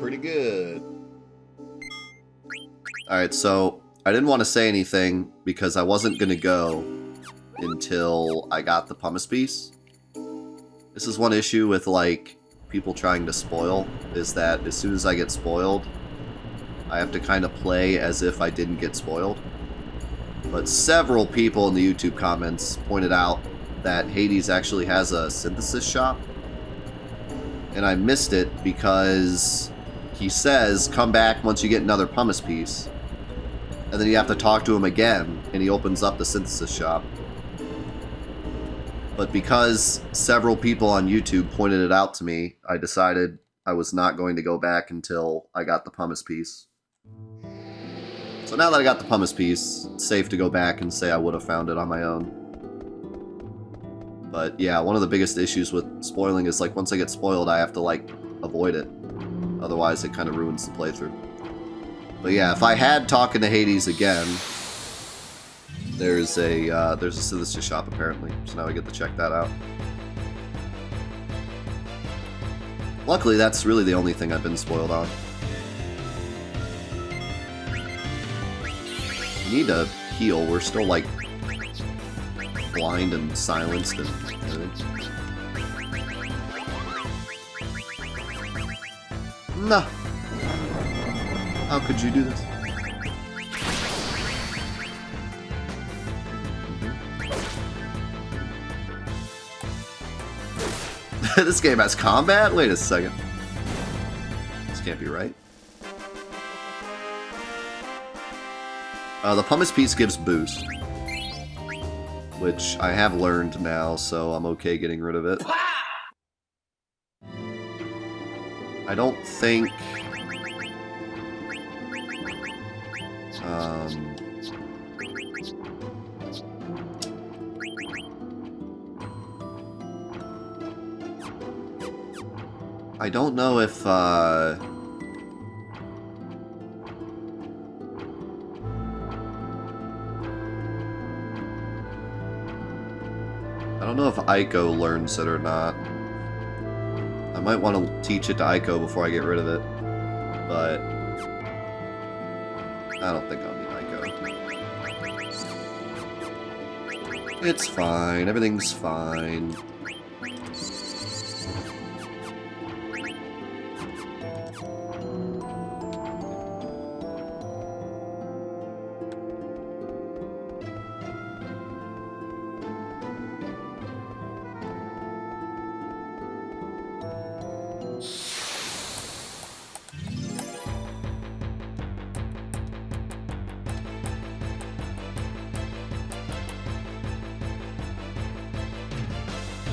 pretty good. Alright, so I didn't want to say anything because I wasn't going to go until I got the pumice piece. This is one issue with, like, people trying to spoil, is that as soon as I get spoiled, I have to kind of play as if I didn't get spoiled. But several people in the YouTube comments pointed out that Hades actually has a synthesis shop. And I missed it because he says, come back once you get another pumice piece. And then you have to talk to him again, and he opens up the synthesis shop. But because several people on YouTube pointed it out to me, I decided I was not going to go back until I got the pumice piece. So now that I got the pumice piece, it's safe to go back and say I would have found it on my own. But yeah, one of the biggest issues with spoiling is, like, once I get spoiled, I have to, like, avoid it. Otherwise, it kind of ruins the playthrough. But yeah, if I had talking to Hades again, there's a synthesis shop apparently, so now I get to check that out. Luckily, that's really the only thing I've been spoiled on. We need to heal. We're still, like, blind and silenced and everything. Nah. How could you do this? This game has combat? Wait a second. This can't be right. The pumice piece gives boost, which I have learned now, so I'm okay getting rid of it. I don't think... I don't know if, I don't know if Aiko learns it or not. I might want to teach it to Aiko before I get rid of it, but I don't think I'll need Aiko. It's fine. Everything's fine.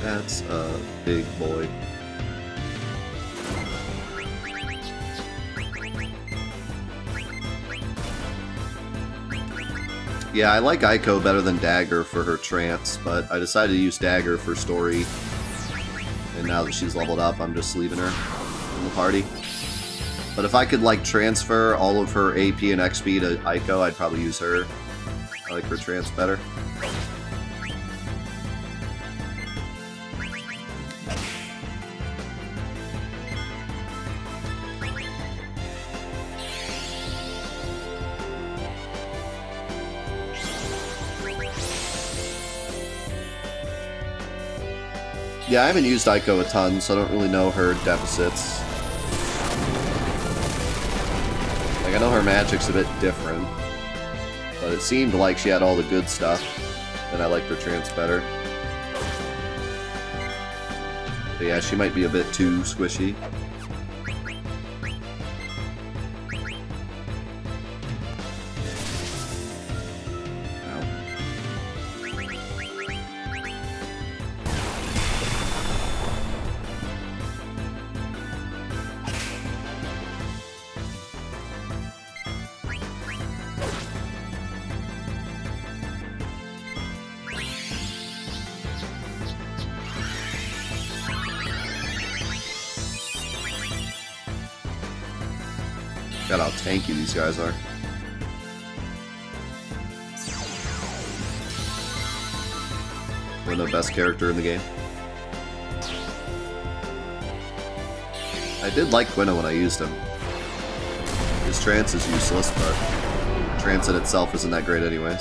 That's a big boy. Yeah, I like Aiko better than Dagger for her trance, but I decided to use Dagger for story. And now that she's leveled up, I'm just leaving her in the party. But if I could, like, transfer all of her AP and XP to Aiko, I'd probably use her. I like her trance better. Yeah, I haven't used Aiko a ton, so I don't really know her deficits. Like, I know her magic's a bit different, but it seemed like she had all the good stuff, and I liked her trance better. But yeah, she might be a bit too squishy. God, how tanky these guys are. One of the best character in the game. I did like Quino when I used him. His trance is useless, but trance in itself isn't that great anyways.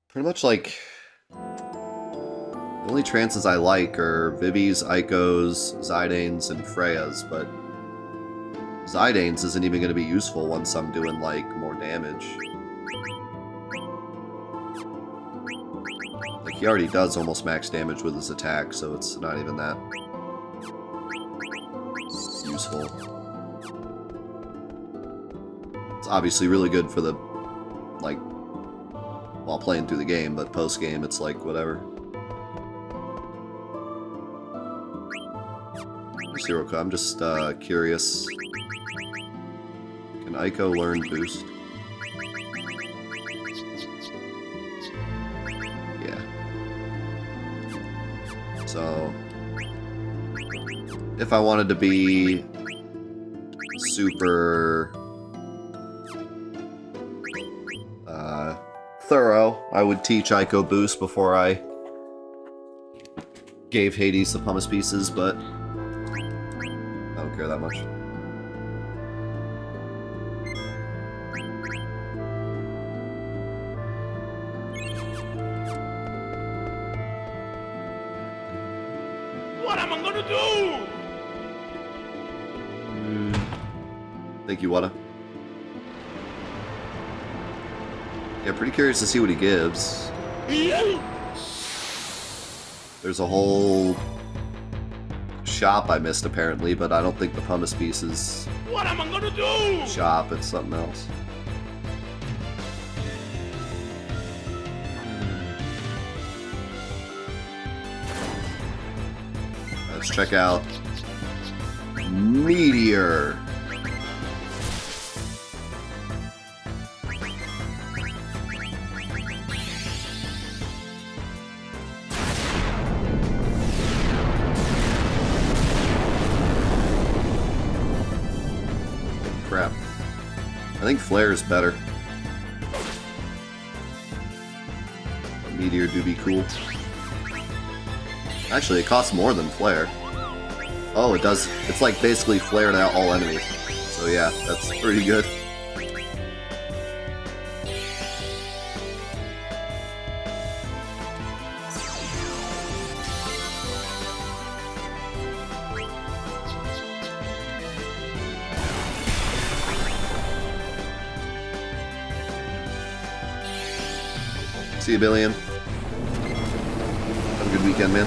Pretty much like the only trances I like are Vivi's, Aiko's, Zydane's, and Freya's, but Zydane's isn't even going to be useful once I'm doing like more damage. Like he already does almost max damage with his attack, so it's not even that useful. It's obviously really good for the like while playing through the game, but post-game it's like, whatever. Zero, I'm just curious. Can Aiko learn boost? Yeah. So, if I wanted to be super thorough, I would teach Aiko boost before I gave Hades the pumice pieces, but I don't care that much. What am I gonna do? Thank you, Wada. Yeah, pretty curious to see what he gives. There's a whole shop I missed apparently, but I don't think the pumice piece is What am I gonna do? shop, it's something else. Let's check out Meteor. Crap. I think Flare is better. But Meteor do be cool. Actually, it costs more than Flare. Oh, it does. It's like basically Flare to all enemies. So yeah, that's pretty good. See you, Billion. Have a good weekend, man.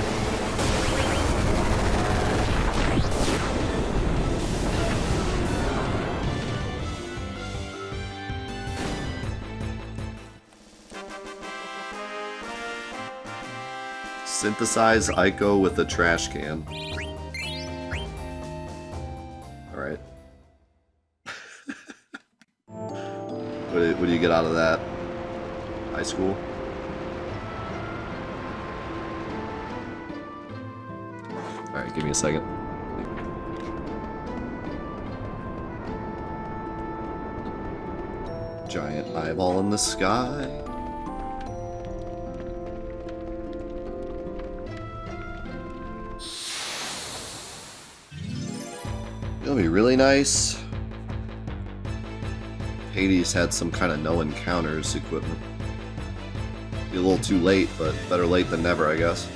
Synthesize Aiko with a trash can. Alright. What do you get out of that? High school? Alright, give me a second. Giant eyeball in the sky. It'll be really nice. Hades had some kind of no encounters equipment. Be a little too late, but better late than never, I guess.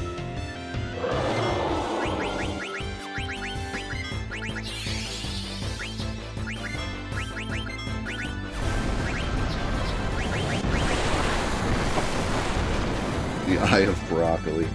The Eye of Broccoli.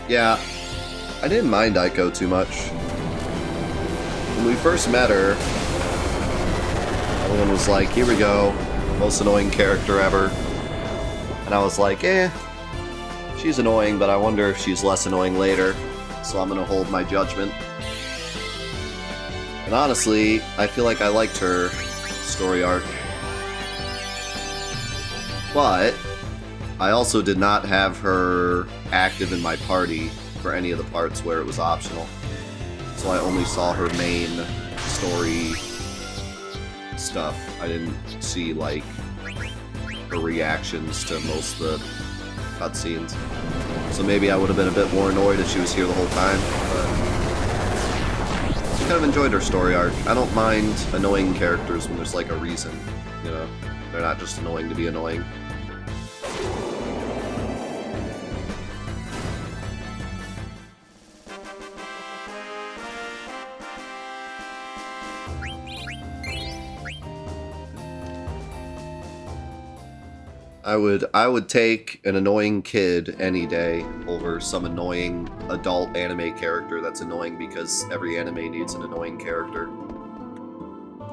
Yeah, I didn't mind Aiko too much. When we first met her, everyone was like, here we go, most annoying character ever. And I was like, she's annoying, but I wonder if she's less annoying later. So I'm gonna hold my judgment. And And honestly, I feel like I liked her story arc. But I also did not have her active in my party for any of the parts where it was optional. So I only saw her main story stuff. I didn't see, like, her reactions to most of the cutscenes. So maybe I would have been a bit more annoyed if she was here the whole time, but I kind of enjoyed her story arc. I don't mind annoying characters when there's, like, a reason, you know? They're not just annoying to be annoying. I would take an annoying kid any day over some annoying adult anime character that's annoying because every anime needs an annoying character.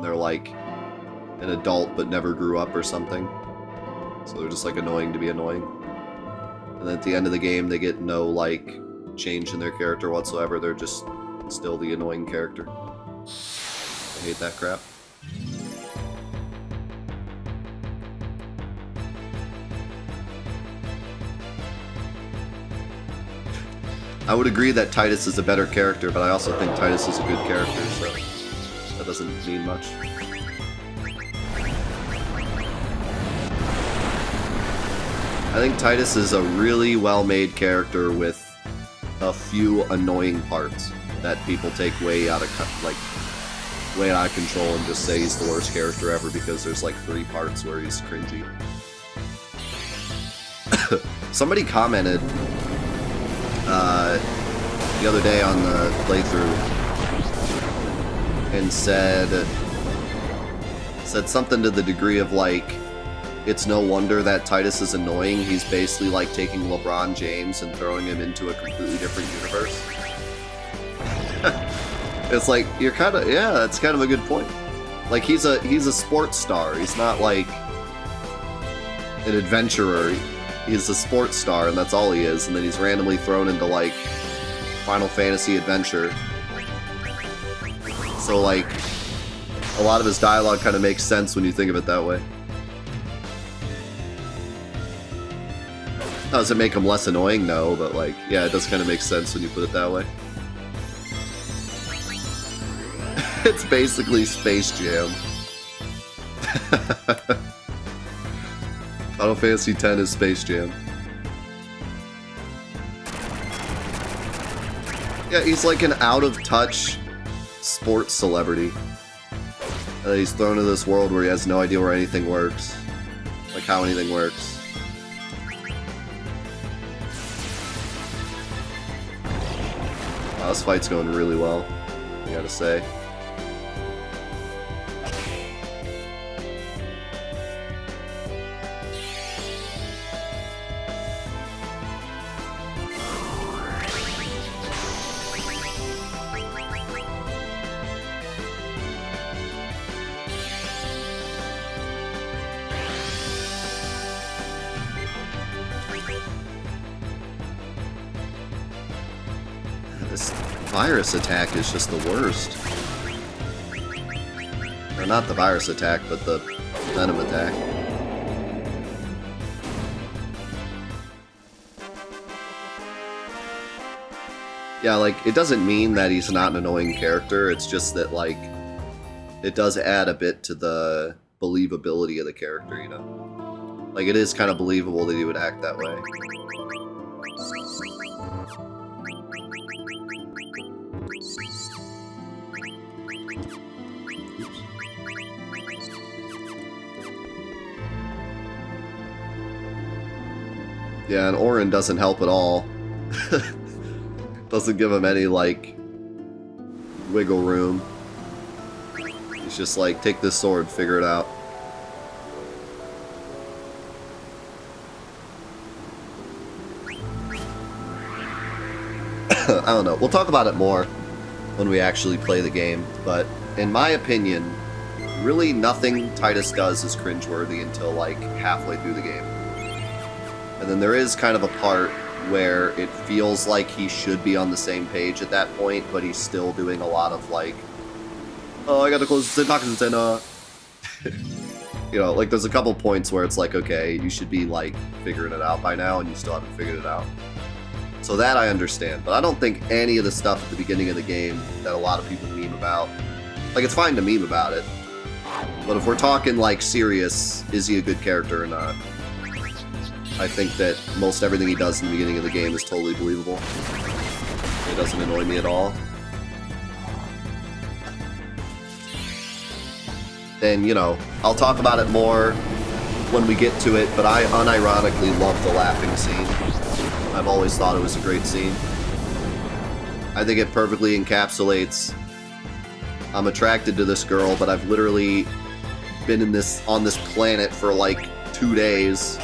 They're like an adult but never grew up or something. So they're just like annoying to be annoying. And then at the end of the game they get no like change in their character whatsoever. They're just still the annoying character. I hate that crap. I would agree that Tidus is a better character, but I also think Tidus is a good character, so that doesn't mean much. I think Tidus is a really well-made character with a few annoying parts that people take way out of control and just say he's the worst character ever because there's like 3 parts where he's cringy. Somebody commented the other day on the playthrough and said something to the degree of like, it's no wonder that Tidus is annoying. He's basically like taking LeBron James and throwing him into a completely different universe. It's like, you're kind of, yeah, that's kind of a good point. Like, he's a sports star. He's not like an adventurer. He's a sports star, and that's all he is. And then he's randomly thrown into, like, Final Fantasy Adventure. So, like, a lot of his dialogue kind of makes sense when you think of it that way. Does it make him less annoying? No, but, like, yeah, it does kind of make sense when you put it that way. It's basically Space Jam. Final Fantasy X is Space Jam. Yeah, he's like an out-of-touch sports celebrity. He's thrown into this world where he has no idea where anything works. Like how anything works. Wow, this fight's going really well, I gotta say. This virus attack is just the worst. Or not the virus attack, but the venom attack. Yeah, like, it doesn't mean that he's not an annoying character, it's just that, like, it does add a bit to the believability of the character, you know? Like, it is kind of believable that he would act that way. Yeah, and Orin doesn't help at all. Doesn't give him any, like, wiggle room. He's just like, take this sword, figure it out. I don't know. We'll talk about it more when we actually play the game, but in my opinion, really nothing Tidus does is cringeworthy until, like, halfway through the game. And then there is kind of a part where it feels like he should be on the same page at that point, but he's still doing a lot of, like, Oh, I gotta close the toxins and you know, like there's a couple points where it's like, okay, you should be like figuring it out by now, and you still haven't figured it out. So that I understand, but I don't think any of the stuff at the beginning of the game that a lot of people meme about, like it's fine to meme about it, but if we're talking like serious, is he a good character or not? I think that most everything he does in the beginning of the game is totally believable. It doesn't annoy me at all. And, you know, I'll talk about it more when we get to it, but I unironically love the laughing scene. I've always thought it was a great scene. I think it perfectly encapsulates, I'm attracted to this girl, but I've literally been on this planet for like 2 days,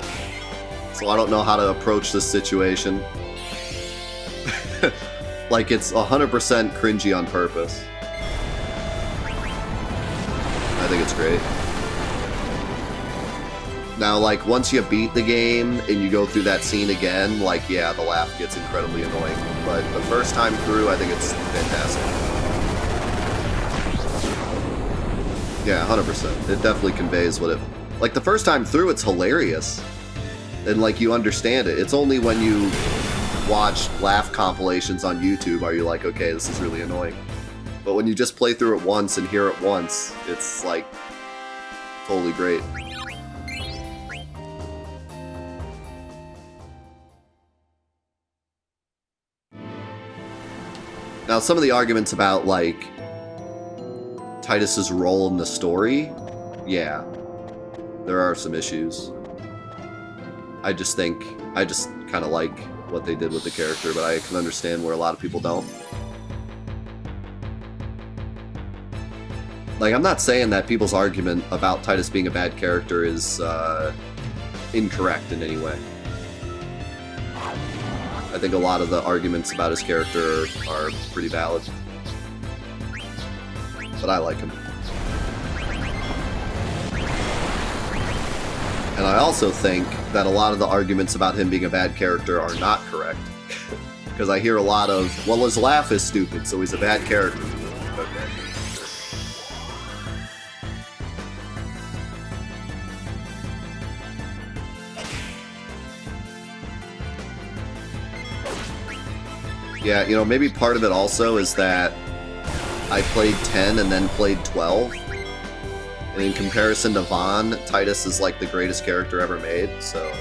so I don't know how to approach this situation. Like, it's 100% cringy on purpose. I think it's great. Now, like, once you beat the game and you go through that scene again, like, yeah, the laugh gets incredibly annoying. But the first time through, I think it's fantastic. Yeah, 100%. It definitely conveys what it... Like, the first time through, it's hilarious. And, like, you understand it. It's only when you watch laugh compilations on YouTube are you like, okay, this is really annoying. But when you just play through it once and hear it once, it's, like, totally great. Now, some of the arguments about, like, Tidus's role in the story, yeah, there are some issues. I just kind of like what they did with the character, but I can understand where a lot of people don't. Like, I'm not saying that people's argument about Tidus being a bad character is incorrect in any way. I think a lot of the arguments about his character are pretty valid. But I like him. And I also think that a lot of the arguments about him being a bad character are not correct. Because I hear a lot of, well, his laugh is stupid, so he's a bad character. Okay. Yeah, you know, maybe part of it also is that I played 10 and then played 12. And in comparison to Vaughn, Tidus is like the greatest character ever made, so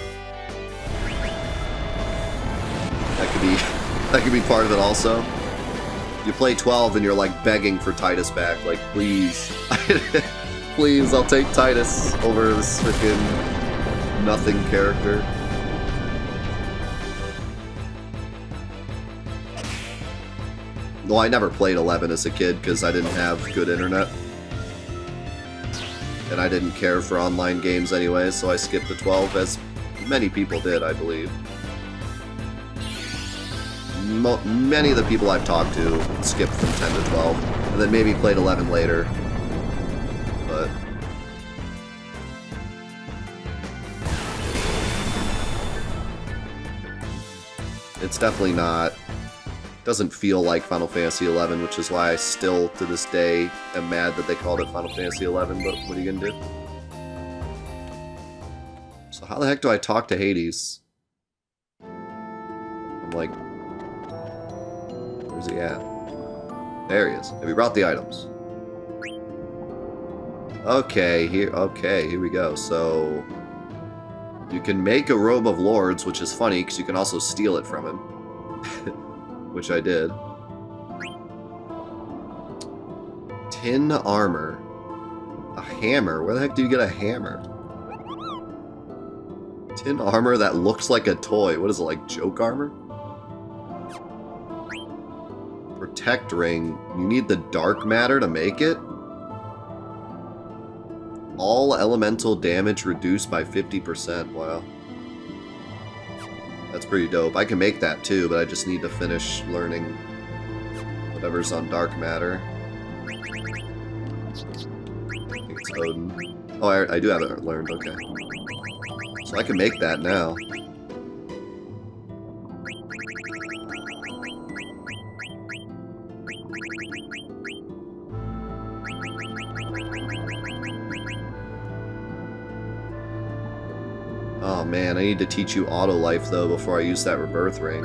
that could be part of it also. You play 12 and you're like begging for Tidus back, like please, please, I'll take Tidus over this freaking nothing character. Well, I never played 11 as a kid because I didn't have good internet. And I didn't care for online games anyway, so I skipped to 12, as many people did, I believe. Many of the people I've talked to skipped from 10 to 12, and then maybe played 11 later. But it's definitely not... doesn't feel like Final Fantasy XI, which is why I still, to this day, am mad that they called it Final Fantasy XI, but what are you gonna do? So how the heck do I talk to Hades? I'm like... where's he at? There he is. Have you brought the items? Okay, here we go. So... you can make a Robe of Lords, which is funny, because you can also steal it from him. Which I did. Tin armor. A hammer. Where the heck do you get a hammer? Tin armor that looks like a toy. What is it, like joke armor? Protect ring. You need the dark matter to make it? All elemental damage reduced by 50%. Wow. That's pretty dope. I can make that too, but I just need to finish learning whatever's on dark matter. I think it's Odin. Oh, I do have it learned, okay. So I can make that now. Oh man, I need to teach you auto life though before I use that rebirth ring.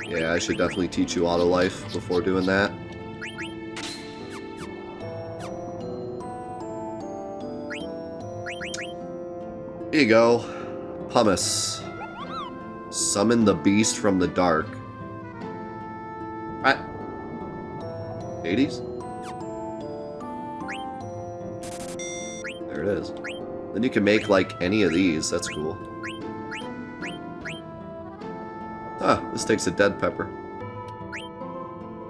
Yeah, I should definitely teach you auto life before doing that. Here you go. Pumice. Summon the beast from the dark. Right. 80s? There it is. Then you can make like any of these. That's cool. Ah, this takes a dead pepper.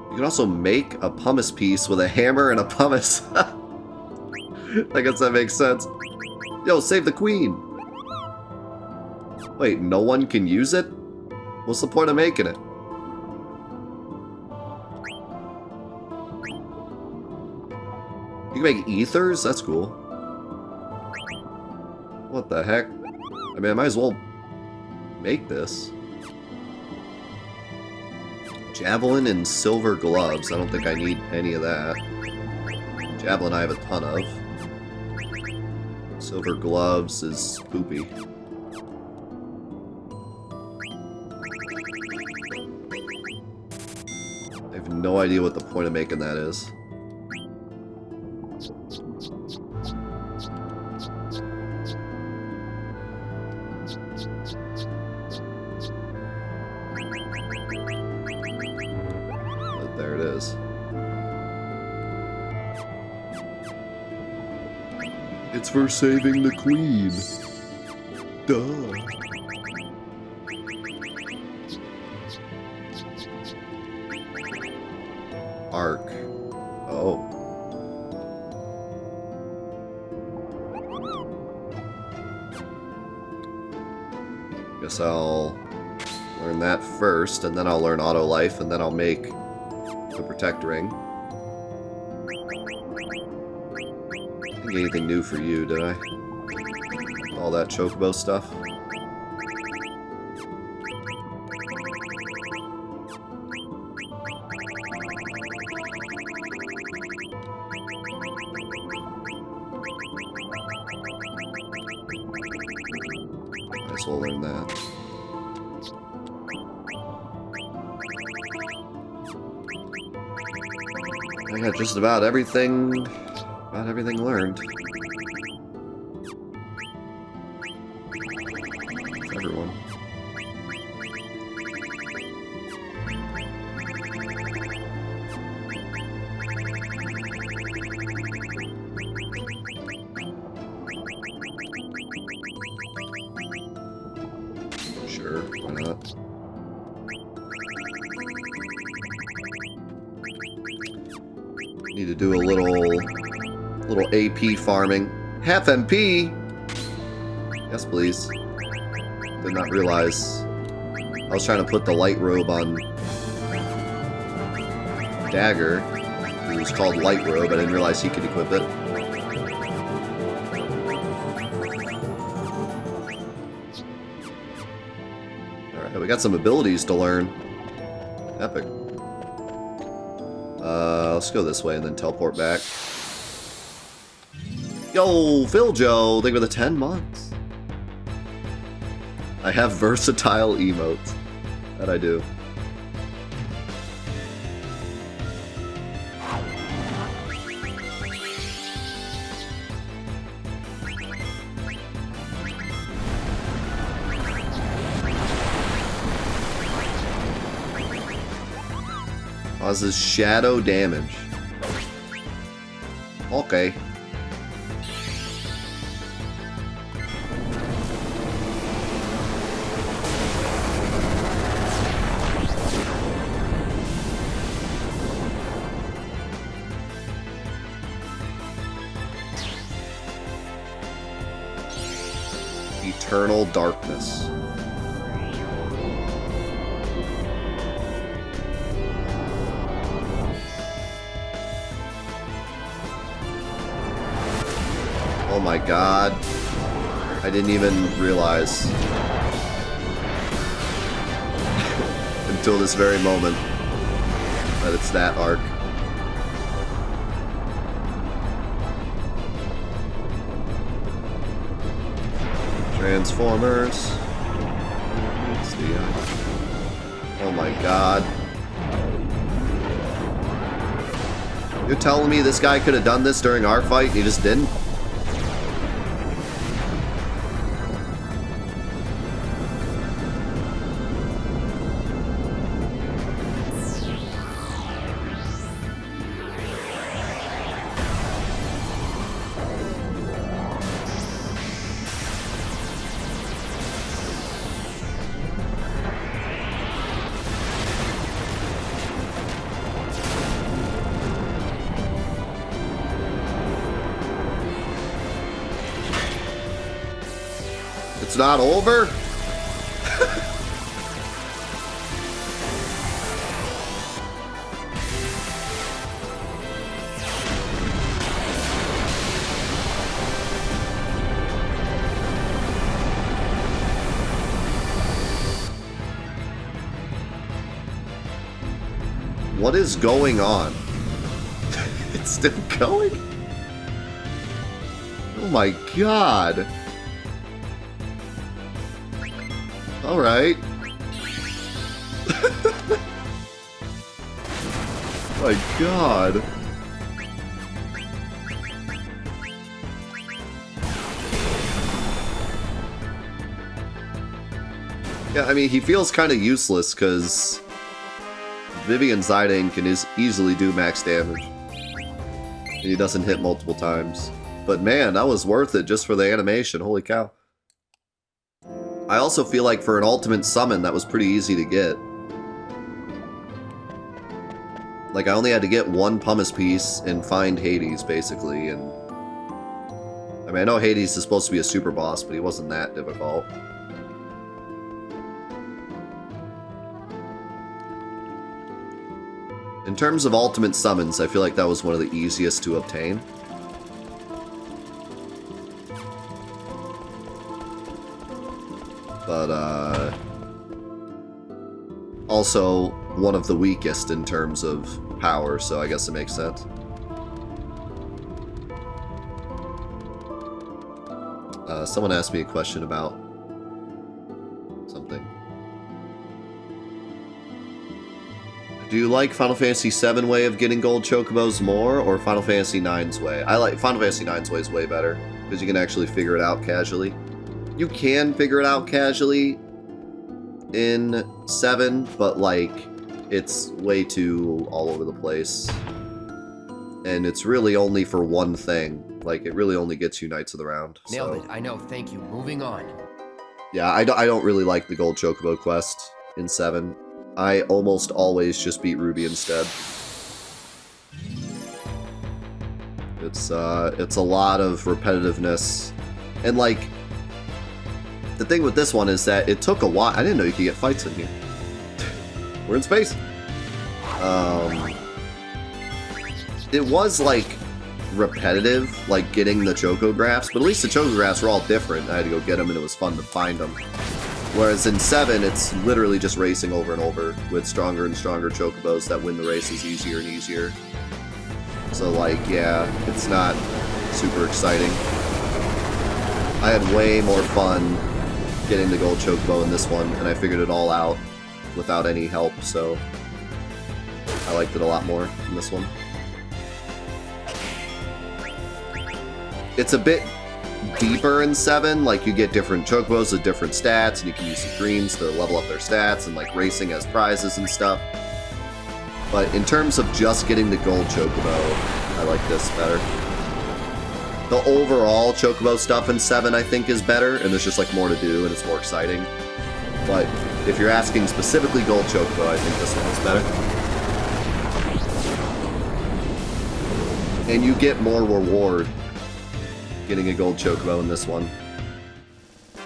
You can also make a pumice piece with a hammer and a pumice. I guess that makes sense. Yo, save the queen! Wait, no one can use it? What's the point of making it? You can make ethers? That's cool. What the heck? I mean, I might as well make this. Javelin and silver gloves. I don't think I need any of that. Javelin I have a ton of. Silver gloves is poopy. I have no idea what the point of making that is. But there it is. It's for saving the queen. Duh. Arc. Oh. Guess I'll learn that first, and then I'll learn auto life, and then I'll make the protect ring. I didn't get anything new for you, did I? All that Chocobo stuff. Might as well learn that. I got just about everything learned. Everyone. Sure, why not? Need to do a little AP farming. Half MP? Yes, please. Did not realize. I was trying to put the light robe on Dagger. It was called light robe. I didn't realize he could equip it. Alright, we got some abilities to learn. Epic. Let's go this way and then teleport back. Yo, Phil Joe, thank you for the 10 months. I have versatile emotes. That I do. Causes shadow damage. Okay. Eternal darkness. Oh my god. I didn't even realize until this very moment that it's that arc. Transformers. Oh my god. You're telling me this guy could have done this during our fight and he just didn't? It's not over? What is going on? It's still going? Oh my god. Alright. My god. Yeah, I mean, he feels kind of useless because Vivian Zidane can easily do max damage. And he doesn't hit multiple times. But man, that was worth it just for the animation. Holy cow. I also feel like for an ultimate summon, that was pretty easy to get. Like, I only had to get one pumice piece and find Hades, basically, and... I mean, I know Hades is supposed to be a super boss, but he wasn't that difficult. In terms of ultimate summons, I feel like that was one of the easiest to obtain. But, also one of the weakest in terms of power, so I guess it makes sense. Someone asked me a question about something. Do you like Final Fantasy VII way of getting gold chocobos more, or Final Fantasy IX's way? I like Final Fantasy IX's way is way better, because you can actually figure it out casually. You can figure it out casually in 7, but, like, it's way too all over the place. And it's really only for one thing. Like, it really only gets you Knights of the Round. Nailed it. I know. Thank you. Moving on. Yeah, I don't really like the Gold Chocobo quest in 7. I almost always just beat Ruby instead. It's a lot of repetitiveness. And, like, the thing with this one is that it took a while. I didn't know you could get fights in here. We're in space. It was, like, repetitive, like getting the Chocographs, but at least the Chocographs were all different. I had to go get them, and it was fun to find them. Whereas in 7, it's literally just racing over and over with stronger and stronger Chocobos that win the races easier and easier. So, like, yeah, it's not super exciting. I had way more fun getting the Gold Chocobo in this one, and I figured it all out without any help, so I liked it a lot more in this one. It's a bit deeper in 7, like you get different Chocobos with different stats, and you can use the greens to level up their stats, and like racing as prizes and stuff. But in terms of just getting the Gold Chocobo, I like this better. The overall Chocobo stuff in 7, I think, is better, and there's just like more to do, and it's more exciting. But if you're asking specifically Gold Chocobo, I think this one is better. And you get more reward getting a Gold Chocobo in this one.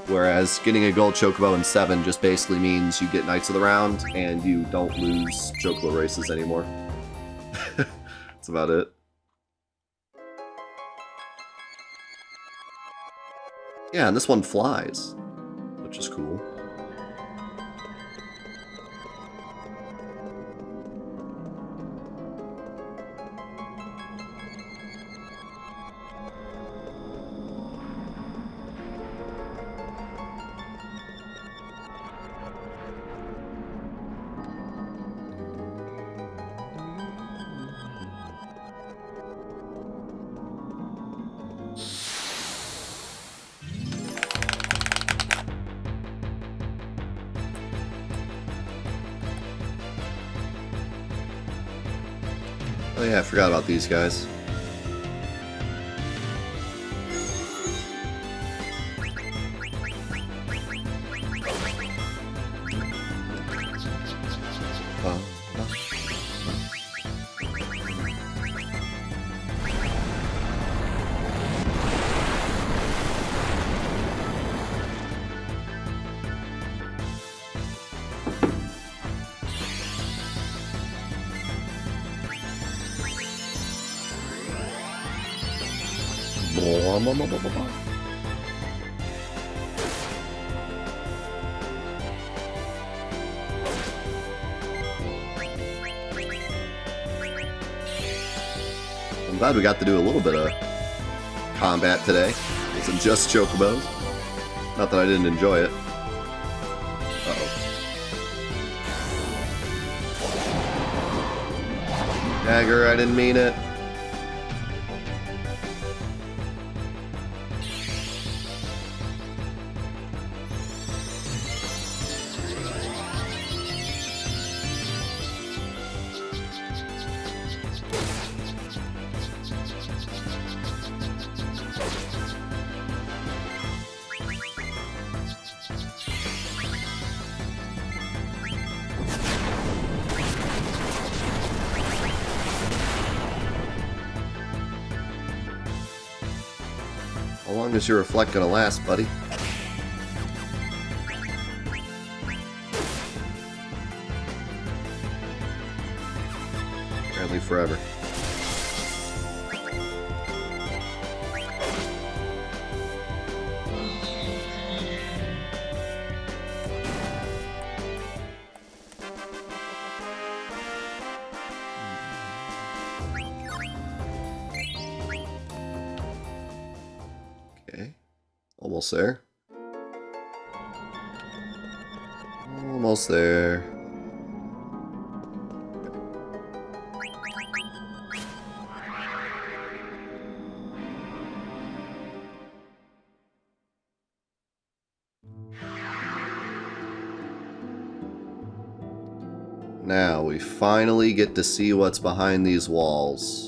Whereas getting a Gold Chocobo in 7 just basically means you get Knights of the Round, and you don't lose Chocobo races anymore. That's about it. Yeah, and this one flies, which is cool. Oh yeah, I forgot about these guys. I'm glad we got to do a little bit of combat today. It wasn't just Chocobos. Not that I didn't enjoy it. Uh-oh. Dagger, I didn't mean it. How long is your reflect gonna last, buddy? Apparently forever. Okay. Almost there. Almost there. Now we finally get to see what's behind these walls.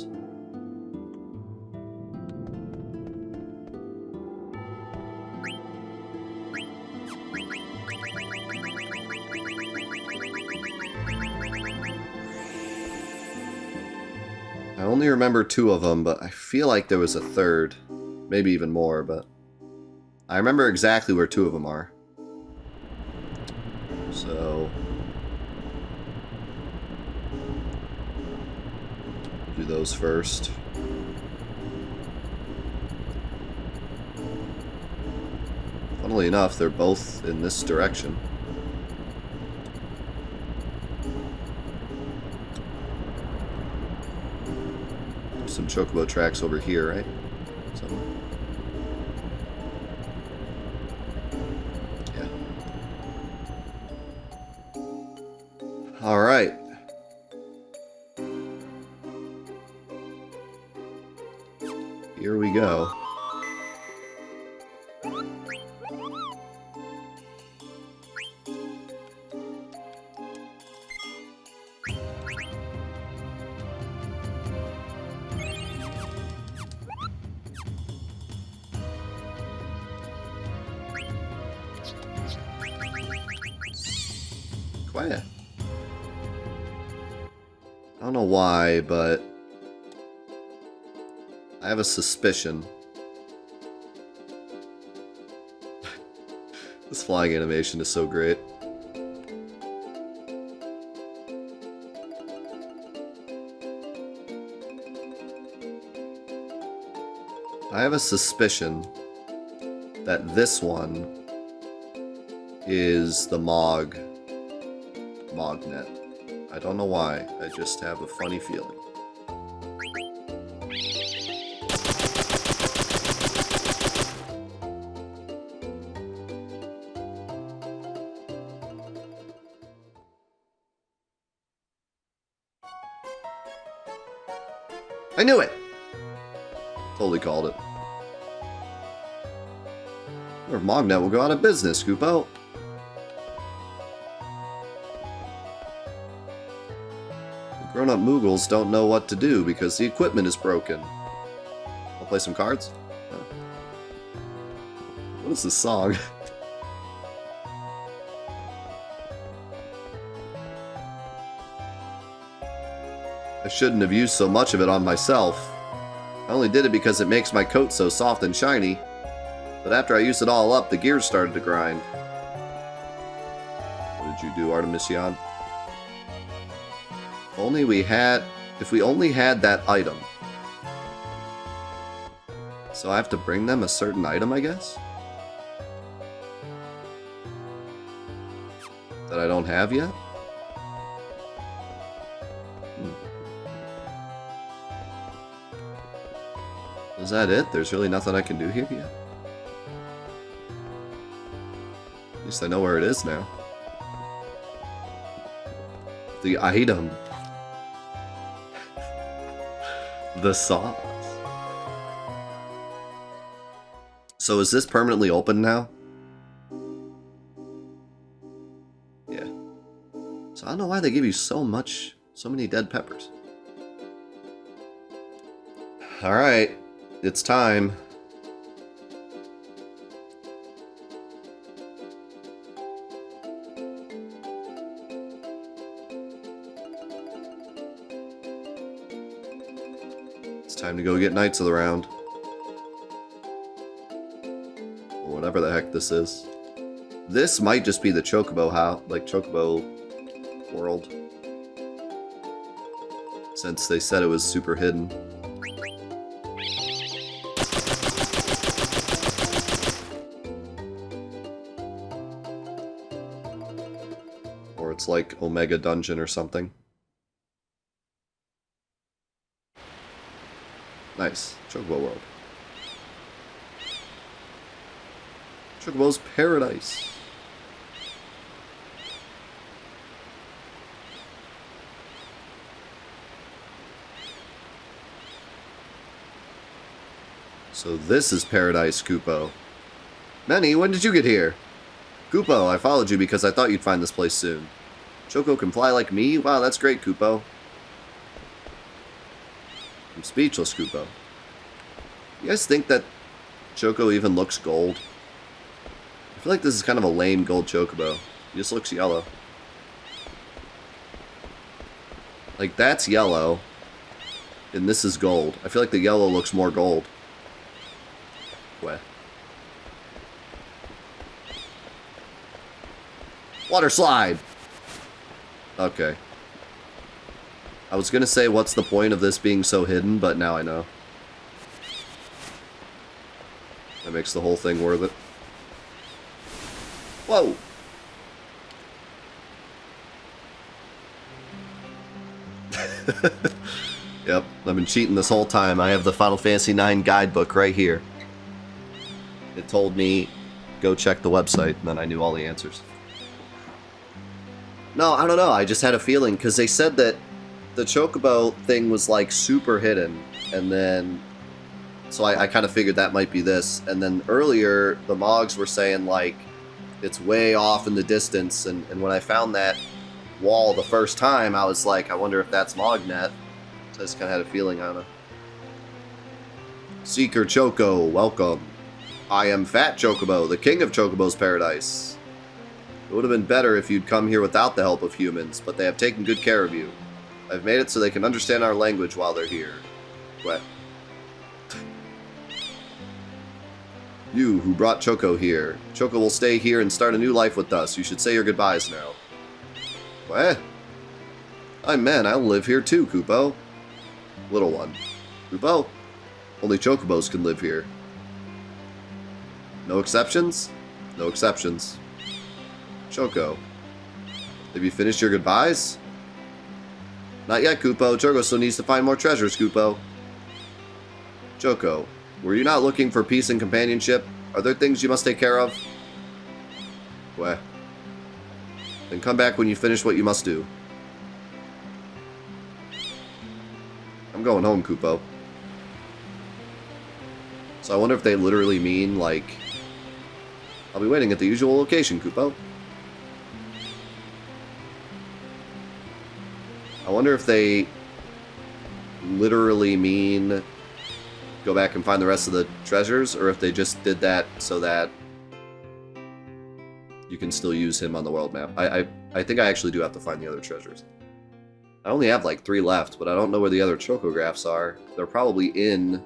I only remember 2 of them, but I feel like there was a third. Maybe even more, but I remember exactly where 2 of them are. So do those first. Funnily enough, they're both in this direction. Some Chocobo tracks over here, right? Somewhere. Yeah. Alright. Here we go. Quiet. I don't know why, but I have a suspicion. This flying animation is so great. I have a suspicion that this one is the Mognet. I don't know why. I just have a funny feeling. I knew it! Totally called it. Or Mognet will go out of business, Chocobo. The grown-up Moogles don't know what to do because the equipment is broken. I'll play some cards? Huh. What is this song? I shouldn't have used so much of it on myself. I only did it because it makes my coat so soft and shiny. But after I used it all up, the gears started to grind. What did you do, Artemisian? If we only had that item. So I have to bring them a certain item, I guess? That I don't have yet? Is that it? There's really nothing I can do here yet? At least I know where it is now. The item. The sauce. So is this permanently open now? Yeah. So I don't know why they give you so many dead peppers. Alright. It's time. It's time to go get Knights of the Round. Or whatever the heck this is. This might just be the Chocobo Chocobo world. Since they said it was super hidden. It's like Omega Dungeon or something. Nice. Chocobo World. Chocobo's Paradise. So this is Paradise, Chocobo. Manny, when did you get here? Chocobo, I followed you because I thought you'd find this place soon. Choco can fly like me? Wow, that's great, Chocobo. I'm speechless, Chocobo. You guys think that Choco even looks gold? I feel like this is kind of a lame gold Chocobo. He just looks yellow. Like, that's yellow. And this is gold. I feel like the yellow looks more gold. What? Water slide! Okay. I was gonna say, what's the point of this being so hidden, but now I know. That makes the whole thing worth it. Whoa! Yep, I've been cheating this whole time. I have the Final Fantasy IX guidebook right here. It told me, go check the website, and then I knew all the answers. No, I don't know. I just had a feeling, because they said that the Chocobo thing was, like, super hidden, and then... So I kind of figured that might be this. And then earlier, the Mogs were saying, like, it's way off in the distance, and when I found that wall the first time, I was like, I wonder if that's Mognet. So I just kind of had a feeling, I don't know. Seeker Choco, welcome. I am Fat Chocobo, the king of Chocobo's Paradise. It would have been better if you'd come here without the help of humans, but they have taken good care of you. I've made it so they can understand our language while they're here. What? You, who brought Choco here. Choco will stay here and start a new life with us. You should say your goodbyes now. What? I'm man, I'll live here too, Chocobo. Little one. Chocobo? Only Chocobos can live here. No exceptions? No exceptions. Choco. Have you finished your goodbyes? Not yet, Kupo. Choco still needs to find more treasures, Kupo. Choco, were you not looking for peace and companionship? Are there things you must take care of? Weh. Then come back when you finish what you must do. I'm going home, Kupo. So I wonder if they literally mean, like, I'll be waiting at the usual location, Kupo. I wonder if they literally mean go back and find the rest of the treasures, or if they just did that so that you can still use him on the world map. I think I actually do have to find the other treasures. I only have like 3 left, but I don't know where the other chocographs are. They're probably in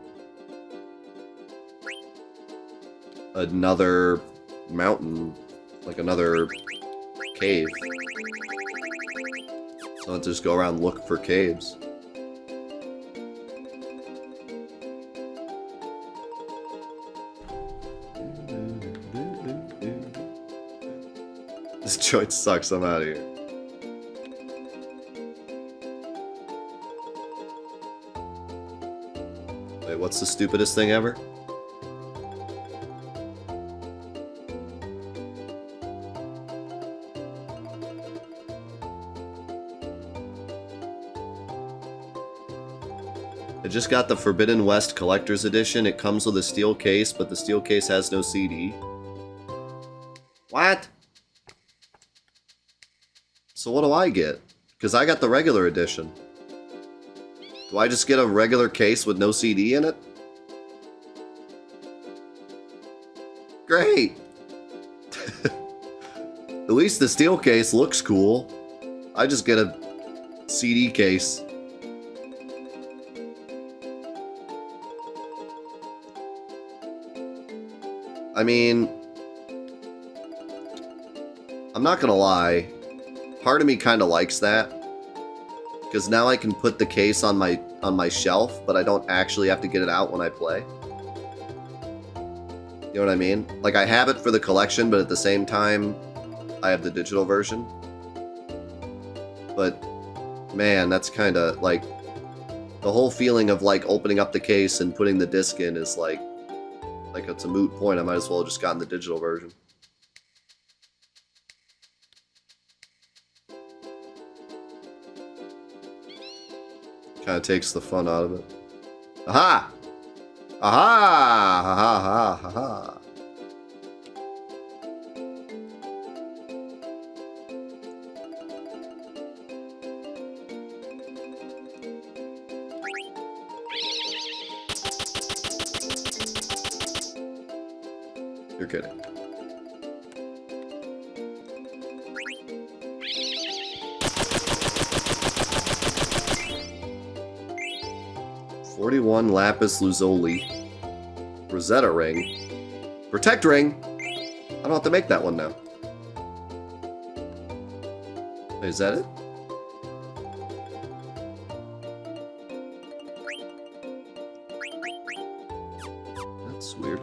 another mountain, like another cave. So I'll just go around and look for caves. This joint sucks, I'm out of here. Wait, what's the stupidest thing ever? I just got the Forbidden West Collector's Edition. It comes with a steel case, but the steel case has no CD. What? So what do I get? Because I got the regular edition. Do I just get a regular case with no CD in it? Great! At least the steel case looks cool. I just get a CD case. I mean, I'm not gonna lie, part of me kind of likes that, because now I can put the case on my shelf, but I don't actually have to get it out when I play. You know what I mean? Like, I have it for the collection, but at the same time, I have the digital version. But, man, that's kind of, like, the whole feeling of, like, opening up the case and putting the disc in is, like it's a moot point. I might as well have just gotten the digital version. Kind of takes the fun out of it. Aha! Aha! Ha ha ha ha ha. You're kidding. $41 lapis lazuli. Rosetta ring. Protect ring! I don't have to make that one now. Wait, is that it? That's weird.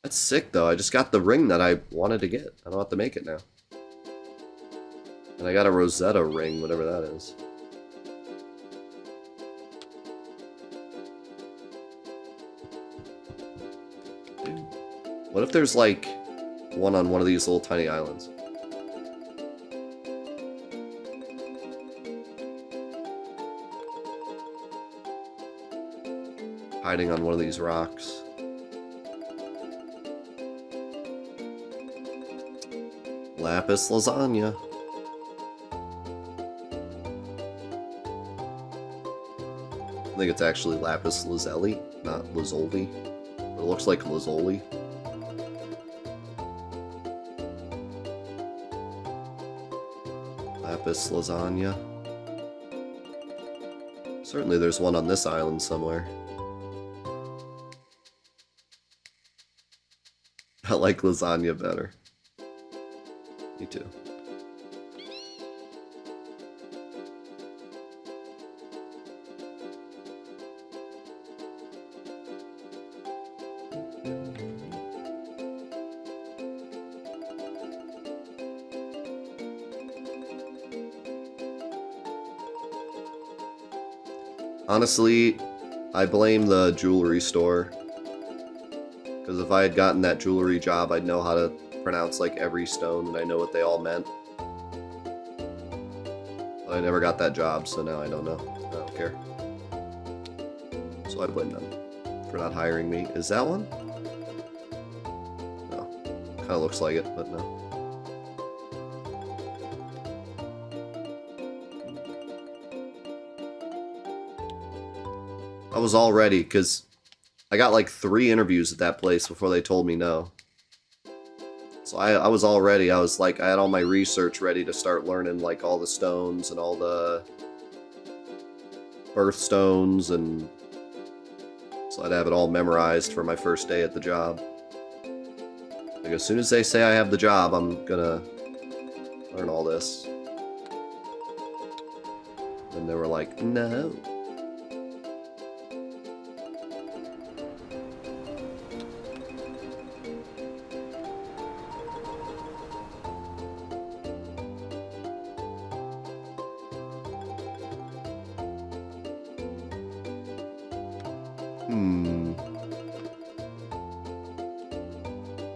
That's sick, though. I just got the ring that I wanted to get. I don't have to make it now. And I got a Rosetta ring, whatever that is. What if there's, like, one on one of these little tiny islands? Hiding on one of these rocks. Lapis lasagna. I think it's actually lapis lazuli, not lazuli. It looks like lazuli. Lapis lasagna. Certainly there's one on this island somewhere. I like lasagna better. Me too. Honestly, I blame the jewelry store. Because if I had gotten that jewelry job, I'd know how to pronounce like every stone and I know what they all meant. But I never got that job, so now I don't know. I don't care. So I blame them for not hiring me. Is that one? No. Kind of looks like it, but no. I was all ready, because I got like 3 interviews at that place before they told me no. So I was all ready. I was like, I had all my research ready to start learning like all the stones and all the birthstones, and so I'd have it all memorized for my first day at the job. Like as soon as they say I have the job, I'm gonna learn all this. And they were like, no.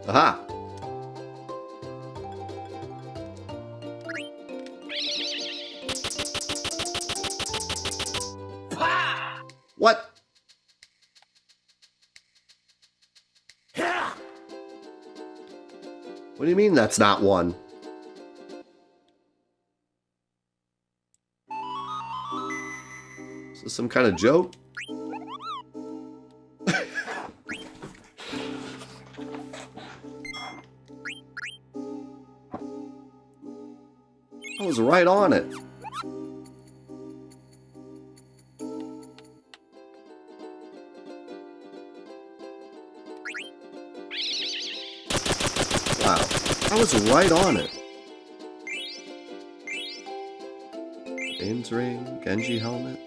Aha! What? What do you mean that's not one? Is this some kind of joke? I was right on it. Wow, I was right on it. James ring, Genji helmet.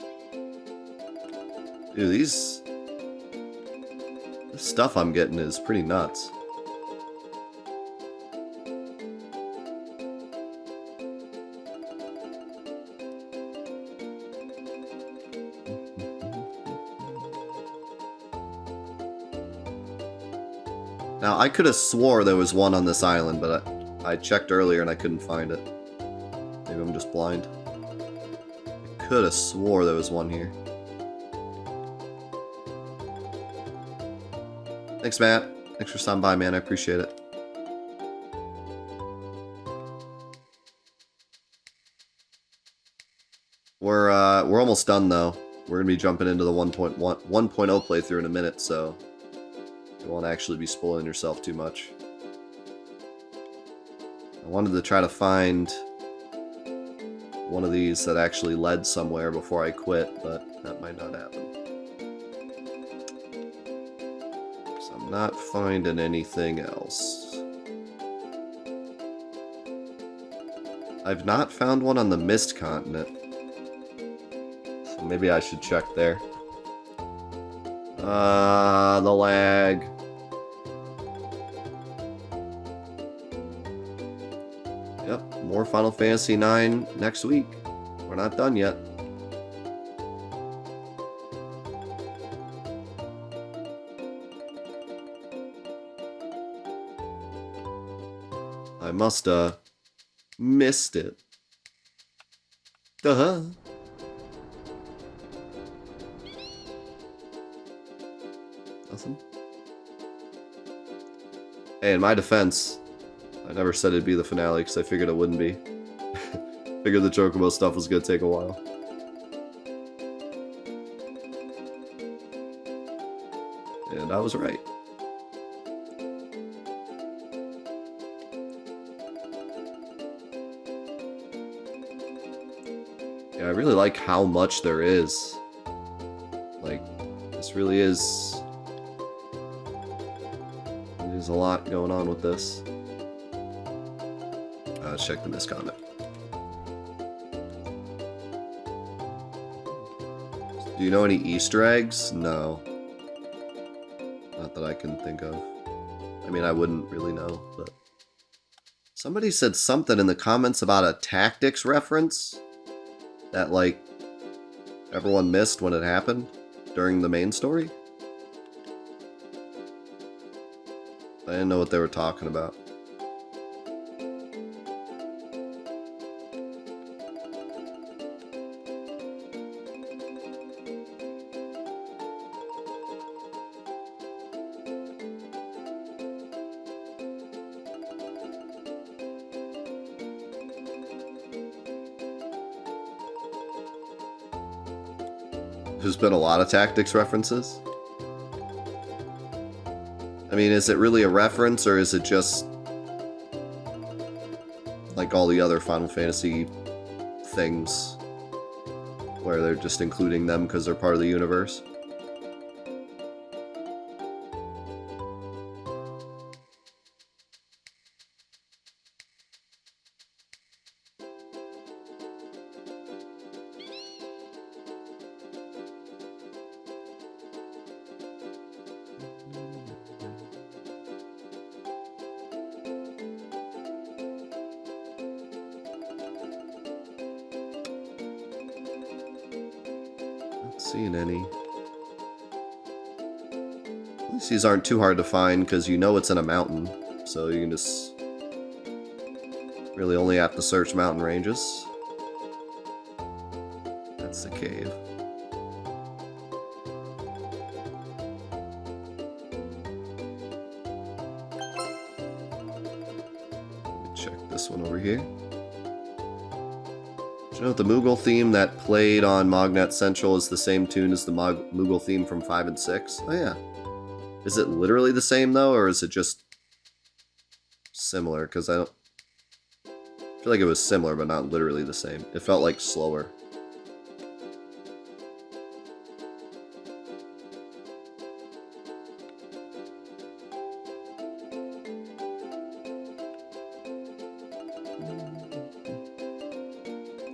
Dude, this stuff I'm getting is pretty nuts. Now, I could have swore there was one on this island, but I checked earlier and I couldn't find it. Maybe I'm just blind. I could have swore there was one here. Thanks, Matt. Thanks for stopping by, man. I appreciate it. We're almost done, though. We're gonna be jumping into the 1.1, 1.0 playthrough in a minute, so you won't actually be spoiling yourself too much. I wanted to try to find one of these that actually led somewhere before I quit, but that might not happen. So I'm not finding anything else. I've not found one on the Mist Continent. So maybe I should check there. The lag. Yep, more Final Fantasy IX next week. We're not done yet. I must have missed it. Duh. Nothing. Hey, in my defense, I never said it'd be the finale because I figured it wouldn't be. Figured the Chocobo stuff was gonna take a while. And I was right. Yeah, I really like how much there is. Like, this really is... There's a lot going on with this. Let's check the Mist Continent. Do you know any Easter eggs? No. Not that I can think of. I mean, I wouldn't really know, but... Somebody said something in the comments about a tactics reference. That, like, everyone missed when it happened during the main story? I didn't know what they were talking about. There's been a lot of tactics references. I mean, is it really a reference, or is it just like all the other Final Fantasy things where they're just including them because they're part of the universe? Seeing any. At least these aren't too hard to find because you know it's in a mountain, so you can just really only have to search mountain ranges. That's the cave. Let me check this one over here. You know, the Moogle theme that played on Mognet Central is the same tune as the Moogle theme from 5 and 6? Oh yeah. Is it literally the same though, or is it just similar? Because I feel like it was similar, but not literally the same. It felt like slower.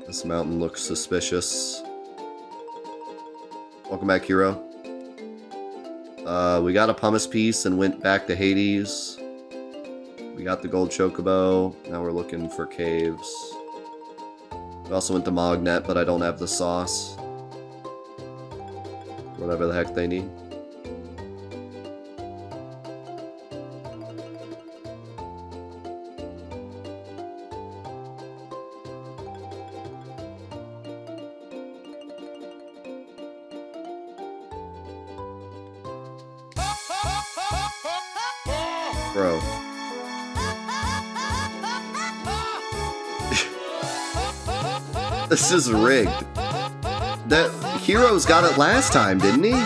This mountain looks suspicious. Welcome back, hero. We got a pumice piece and went back to Hades. We got the gold chocobo. Now we're looking for caves. We also went to Mognet, but I don't have the sauce. Whatever the heck they need. Bro. This is rigged. That Hero's got it last time, didn't he?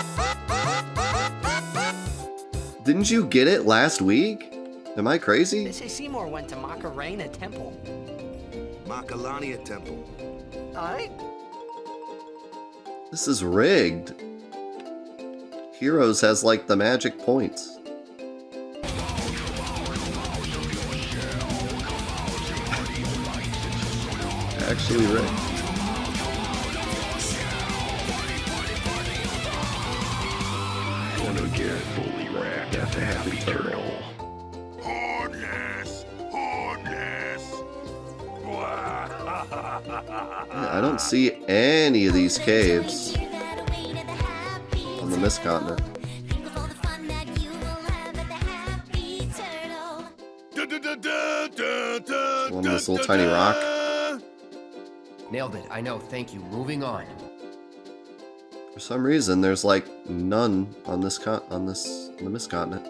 Didn't you get it last week? Am I crazy? They say Seymour went to Macarena Temple. Macalania Temple. Alright. This is rigged. Heroes has like the magic points. Actually rigged. Wanna get fully wrapped as a happy turtle. Hardness! Hardness! Yeah, I don't see any of these caves on the Mist Continent. One of this little tiny rock. Nailed it. I know. Thank you. Moving on. For some reason, there's like none on this on the Mist Continent.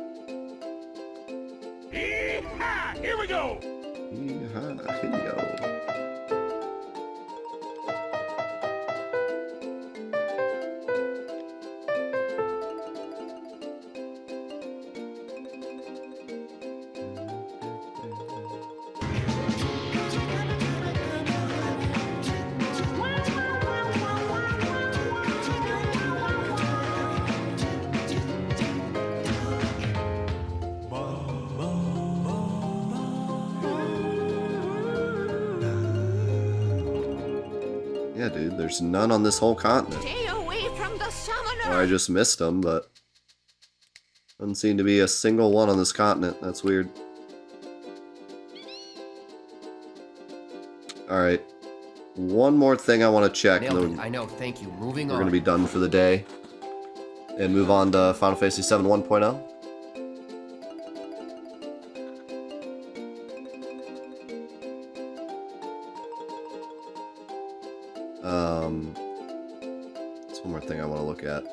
Yeehaw! Here we go! Yeehaw, here we go. Yeah, dude, there's none on this whole continent. Stay away from the summoner. Or I just missed them, but doesn't seem to be a single one on this continent. That's weird. Alright. one more thing I want to check. Nailed And it. then I know. Thank you. Moving we're on. going to be done for the day. And move on to Final Fantasy VII 1.0. That's one more thing I want to look at.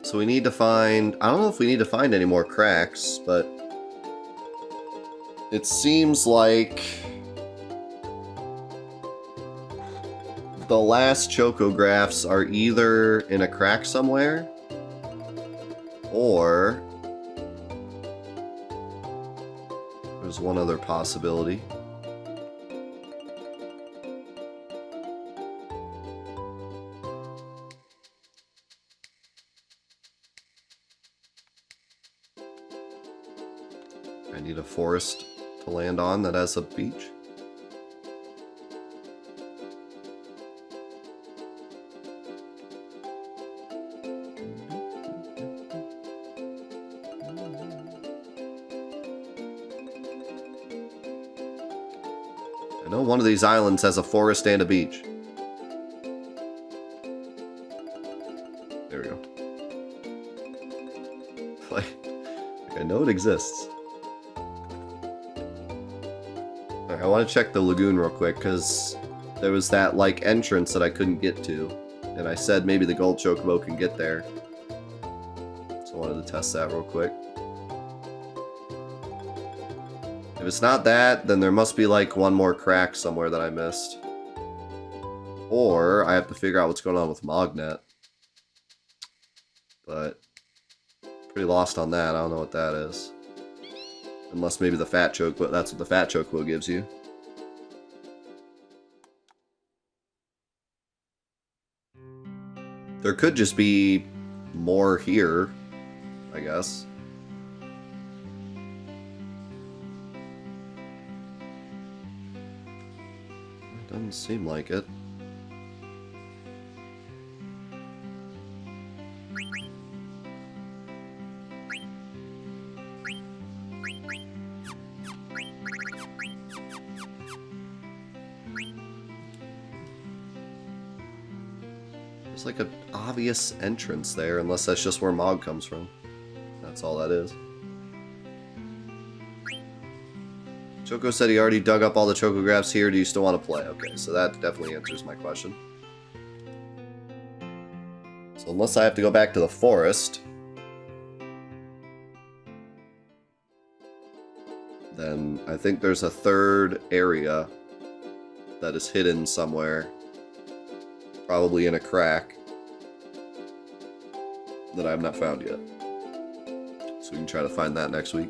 So we need to find... I don't know if we need to find any more cracks, but... It seems like... the last chocographs are either in a crack somewhere, or... there's one other possibility. I need a forest to land on that has a beach. I know one of these islands has a forest and a beach. There we go. Like I know it exists. I want to check the lagoon real quick, because there was that, like, entrance that I couldn't get to. And I said maybe the gold chocobo can get there. So I wanted to test that real quick. If it's not that, then there must be, like, one more crack somewhere that I missed. Or I have to figure out what's going on with Mognet. But pretty lost on that. I don't know what that is. Unless maybe the fat chocobo, that's what the fat chocobo gives you. There could just be more here, I guess. It doesn't seem like it. There's like an obvious entrance there, unless that's just where Mog comes from. That's all that is. Choco said he already dug up all the chocographs here. Do you still want to play? Okay, so that definitely answers my question. So unless I have to go back to the forest, then I think there's a third area that is hidden somewhere. Probably in a crack that I have not found yet. So we can try to find that next week.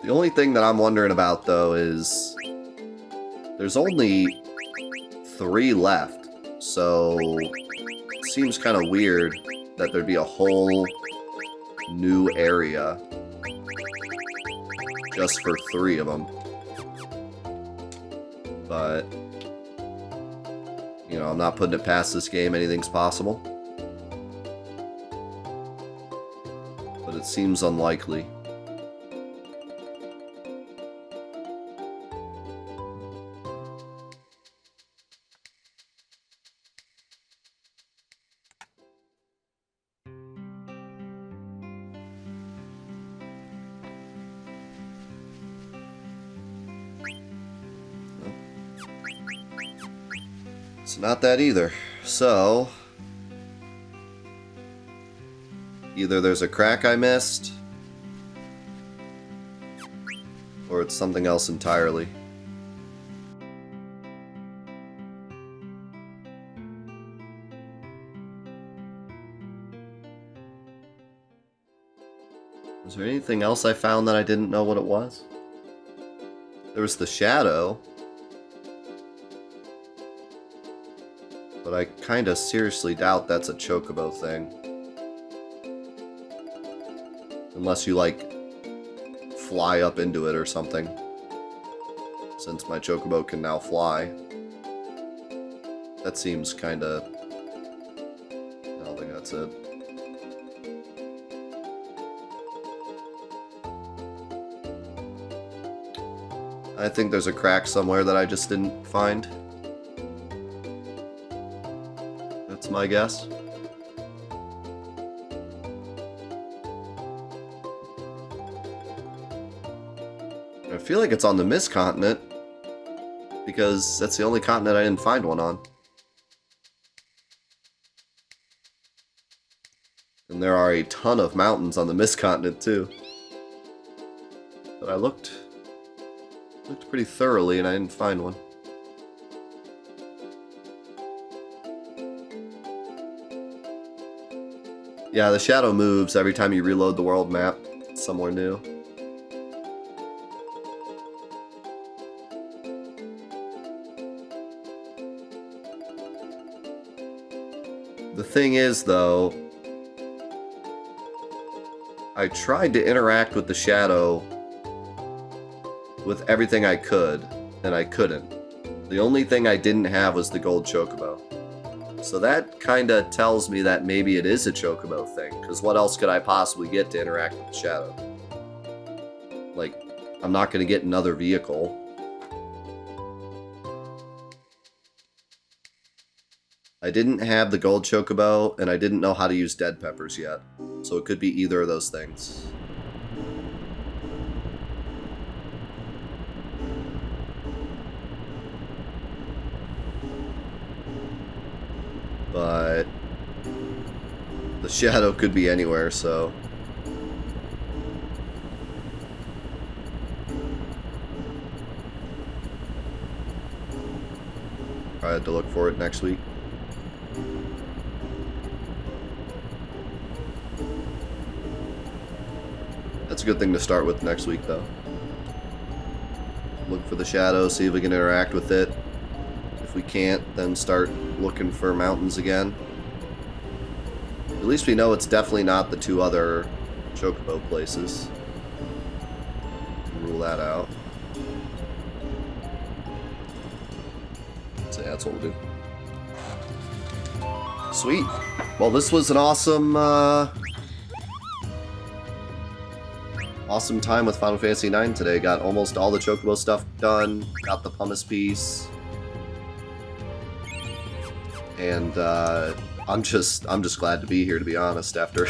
The only thing that I'm wondering about, though, is there's only 3 left. So it seems kind of weird that there'd be a whole new area just for 3 of them. But, you know, I'm not putting it past this game. Anything's possible. But it seems unlikely. It's not that either. So, either there's a crack I missed, or it's something else entirely. Was there anything else I found that I didn't know what it was? There was the shadow. But I kind of seriously doubt that's a Chocobo thing. Unless you, like, fly up into it or something. Since my Chocobo can now fly. That seems kind of... I don't think that's it. I think there's a crack somewhere that I just didn't find. That's my guess. I feel like it's on the Mist continent, because that's the only continent I didn't find one on. And there are a ton of mountains on the Mist continent too. But I looked pretty thoroughly and I didn't find one. Yeah, the shadow moves every time you reload the world map. It's somewhere new. The thing is, though, I tried to interact with the shadow with everything I could, and I couldn't. The only thing I didn't have was the gold Chocobo. So that kinda tells me that maybe it is a Chocobo thing, because what else could I possibly get to interact with the shadow? Like, I'm not gonna get another vehicle. I didn't have the gold Chocobo, and I didn't know how to use dead peppers yet. So it could be either of those things. But the shadow could be anywhere, so... I had to look for it next week. That's a good thing to start with next week, though. Look for the shadow, see if we can interact with it. If we can't, then start looking for mountains again. At least we know it's definitely not the two other Chocobo places. Rule that out. So yeah, that's what we'll do. Sweet. Well, this was an awesome, awesome time with Final Fantasy IX today. Got almost all the Chocobo stuff done. Got the pumice piece. And I'm just glad to be here, to be honest, after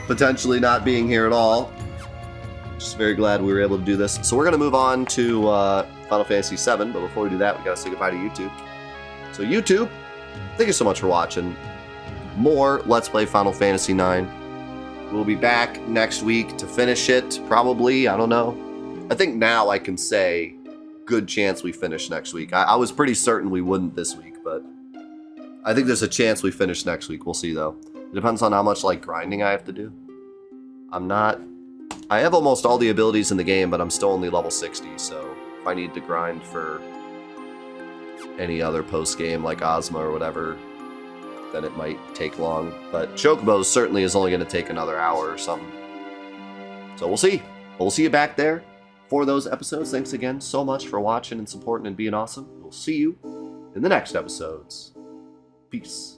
potentially not being here at all. Just very glad we were able to do this. So we're gonna move on to Final Fantasy VII, but before we do that, we gotta say goodbye to YouTube. So YouTube, thank you so much for watching. More Let's Play Final Fantasy IX. We'll be back next week to finish it, probably. I don't know. I think now I can say good chance we finish next week. I was pretty certain we wouldn't this week, but I think there's a chance we finish next week. We'll see, though. It depends on how much, like, grinding I have to do. I have almost all the abilities in the game, but I'm still only level 60, so if I need to grind for any other post-game, like Ozma or whatever, then it might take long. But Chocobo certainly is only going to take another hour or something. So we'll see. We'll see you back there for those episodes. Thanks again so much for watching and supporting and being awesome. We'll see you in the next episodes. Peace.